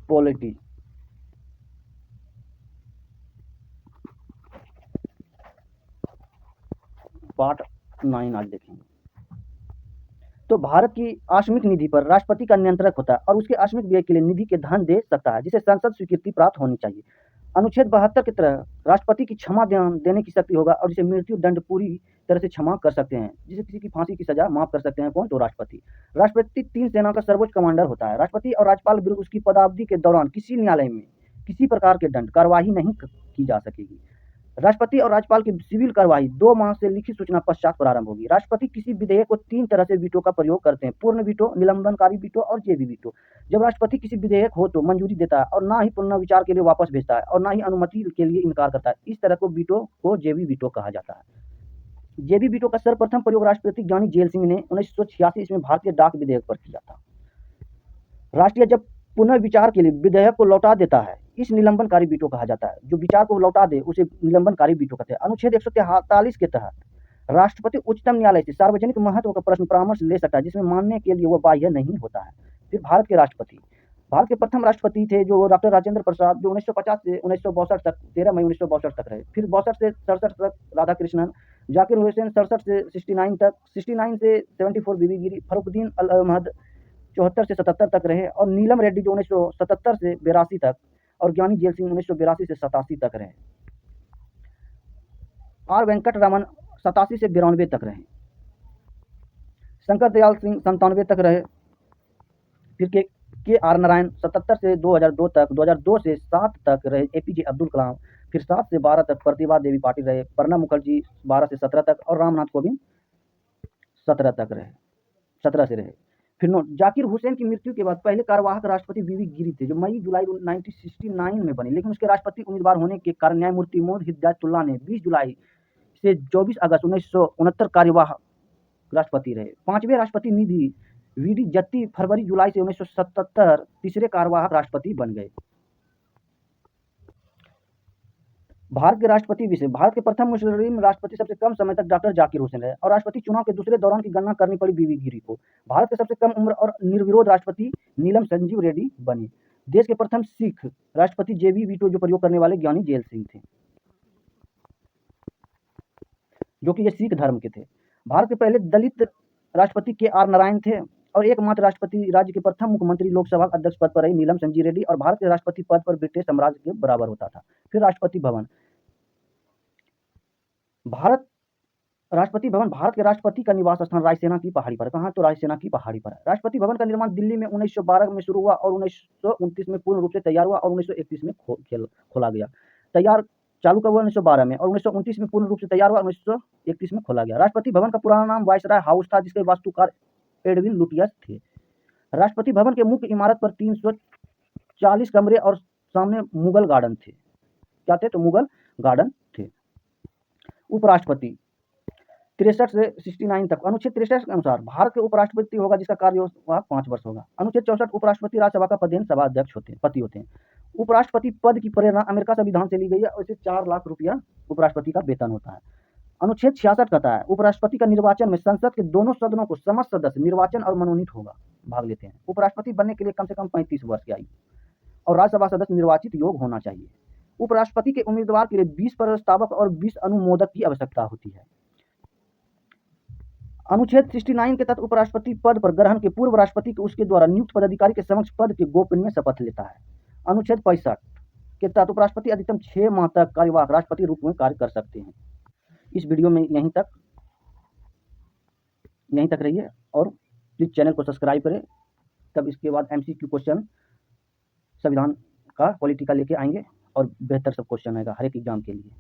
Polity. Part 9 आज देखेंगे। तो भारत की आकस्मिक निधि पर राष्ट्रपति का नियंत्रक होता है और उसके आकस्मिक व्यय के लिए निधि के धन दे सकता है, जिसे संसद स्वीकृति प्राप्त होनी चाहिए। अनुच्छेद 72 की तरह राष्ट्रपति की क्षमा देने की शक्ति होगा और जिसे मृत्यु दंड पूरी तरह से क्षमा कर सकते हैं, जिसे किसी की फांसी की सजा माफ कर सकते हैं। कौन? तो राष्ट्रपति। राष्ट्रपति 3 सेना का सर्वोच्च कमांडर होता है। राष्ट्रपति और राज्यपाल विरुद्ध उसकी पदावधि के दौरान किसी न्यायालय में किसी प्रकार के दंड कार्यवाही नहीं की जा सकेगी। राष्ट्रपति और राज्यपाल की सिविल कार्यवाही 2 माह से लिखित सूचना पश्चात प्रारंभ होगी। राष्ट्रपति किसी विधेयक को 3 तरह से वीटो का प्रयोग करते हैं: पूर्ण वीटो, निलंबनकारी वीटो और जेबी वीटो। जब राष्ट्रपति किसी विधेयक हो तो मंजूरी देता है और ना ही पुनर्विचार के लिए वापस भेजता है और ना ही अनुमति के लिए इनकार करता है। इस तरह को वीटो को जेबी वीटो कहा जाता है। जेबी वीटो का सर्वप्रथम प्रयोग राष्ट्रपति ज्ञानी जेल सिंह ने 1986 ईस्वी में भारतीय डाक विधेयक पर किया था। राष्ट्रीय जब पुनर्विचार के लिए विधेयक को लौटा देता है, इस निलंबनकारी वीटो कहा जाता है। जो विचार को लौटा दे उसे निलंबनकारी वीटो कहते हैं। अनुच्छेद 143 के तहत राष्ट्रपति उच्चतम न्यायालय से सार्वजनिक महत्व का प्रश्न परामर्श ले सकता है, जिसमें मानने के लिए वह बाह्य नहीं होता है। फिर भारत के राष्ट्रपति। भारत के प्रथम राष्ट्रपति थे जो डॉक्टर राजेंद्र प्रसाद, जो 1950 से 1962 तक 13 मई 1962 तक रहे। फिर 62 से 67 तक राधाकृष्णन, जाकिर हुसैन 67 से 69 तक, 69 से 74 बीबी गिरी, फरुखुद्दीन अल अहमद 74 से 77 तक रहे और नीलम रेड्डी जो 1977 से 82 तक और ज्ञानी जेल सिंह 1982 से 87 तक रहे। आर वेंकट रमन 87 से 92 तक रहे। शंकर दयाल सिंह 97 तक रहे। फिर के आर नारायण 77 से 2002 तक, 2002 से 7 तक रहे। एपीजे अब्दुल कलाम फिर 7 से 12 तक प्रतिभा देवी पाटिल रहे। प्रणब मुखर्जी 12 से 17 तक और रामनाथ कोविंद 17 तक रहे, 17 से रहे। फिर नोट, जाकिर हुसैन की मृत्यु के बाद पहले कार्यवाहक राष्ट्रपति बीबी गिरी थे, जो मई जुलाई 1969 में बने, लेकिन उसके राष्ट्रपति उम्मीदवार होने के कारण न्यायमूर्ति मोहम्मद हिदायतुल्लाह ने 20 जुलाई से 24 अगस्त 1969 कार्यवाहक राष्ट्रपति रहे। 5वें राष्ट्रपति निधि वीडी जत्ती फरवरी जुलाई से 1977 तीसरे कार्यवाहक राष्ट्रपति बन गए। भारत के राष्ट्रपति विषय। भारत के प्रथम मुस्लिम राष्ट्रपति सबसे कम समय तक डॉक्टर जाकिर हुसैन रहे और राष्ट्रपति चुनाव के दूसरे दौरान की गणना करनी पड़ी बीबी गिरी को। भारत के सबसे कम उम्र और निर्विरोध राष्ट्रपति नीलम संजीव रेड्डी बने। देश के प्रथम सिख राष्ट्रपति जेबी वीटो जो प्रयोग करने वाले ज्ञानी जेल सिंह थे, जो कि ये सिख धर्म के थे। भारत के पहले दलित राष्ट्रपति के आर नारायण थे और एकमात्र राष्ट्रपति। राज्य के प्रथम मुख्यमंत्री लोकसभा अध्यक्ष पद पर रहे नीलम संजीव रेड्डी और भारत के राष्ट्रपति पद पर ब्रिटिश साम्राज्य के बराबर होता था। फिर राष्ट्रपति भवन। राष्ट्रपति भवन भारत के राष्ट्रपति का निवास स्थान रायसेना की पहाड़ी पर। कहाँ? तो रायसेना की पहाड़ी पर है। राष्ट्रपति भवन का निर्माण दिल्ली में 1912 में शुरू हुआ और 1929 में पूर्ण रूप से तैयार हुआ और 1931 में खोला गया। चालू का हुआ 1912 में और 1929 में पूर्ण रूप से तैयार हुआ, 1931 में खोला गया। राष्ट्रपति भवन का पुराना नाम वायसराय हाउस था, जिसके वास्तुकार एडविन लुटियस थे। राष्ट्रपति भवन के मुख्य इमारत पर 340 कमरे और सामने मुगल गार्डन थे। क्या थे? तो मुगल गार्डन थे। उपराष्ट्रपति 63 से 69 तक। अनुच्छेद 63 के अनुसार भारत के उपराष्ट्रपति होगा जिसका कार्यवाह 5 वर्ष होगा। अनुच्छेद 64 उपराष्ट्रपति राज्यसभा का पदेन सभा अध्यक्ष पति होते हैं। उपराष्ट्रपति पद की प्रेरणा अमेरिका संविधान से ली गई है और इसे 4 लाख रुपया उपराष्ट्रपति का वेतन होता है। अनुच्छेद 66 कहता है उपराष्ट्रपति का निर्वाचन में संसद के दोनों सदनों को समस्त सदस्य निर्वाचन और मनोनीत होगा भाग लेते हैं। उपराष्ट्रपति बनने के लिए कम से कम 35 वर्ष की आयु और राज्यसभा सदस्य निर्वाचित योग होना चाहिए। उपराष्ट्रपति के उम्मीदवार के लिए 20 प्रस्तावक और 20 अनुमोदक की आवश्यकता होती है। अनुच्छेद 69 के तहत उपराष्ट्रपति पद पर ग्रहण के पूर्व राष्ट्रपति को उसके द्वारा नियुक्त पदाधिकारी के समक्ष पद के गोपनीय शपथ लेता है। अनुच्छेद 65 के तहत उपराष्ट्रपति अधिकतम 6 माह तक कार्यवाहक राष्ट्रपति रूप में कार्य कर सकते हैं। इस वीडियो में यहीं तक रहिए और प्लीज चैनल को सब्सक्राइब करें। तब इसके बाद MCQ क्वेश्चन संविधान का पॉलिटिकल लेके आएंगे और बेहतर सब क्वेश्चन आएगा हर एक एग्जाम के लिए।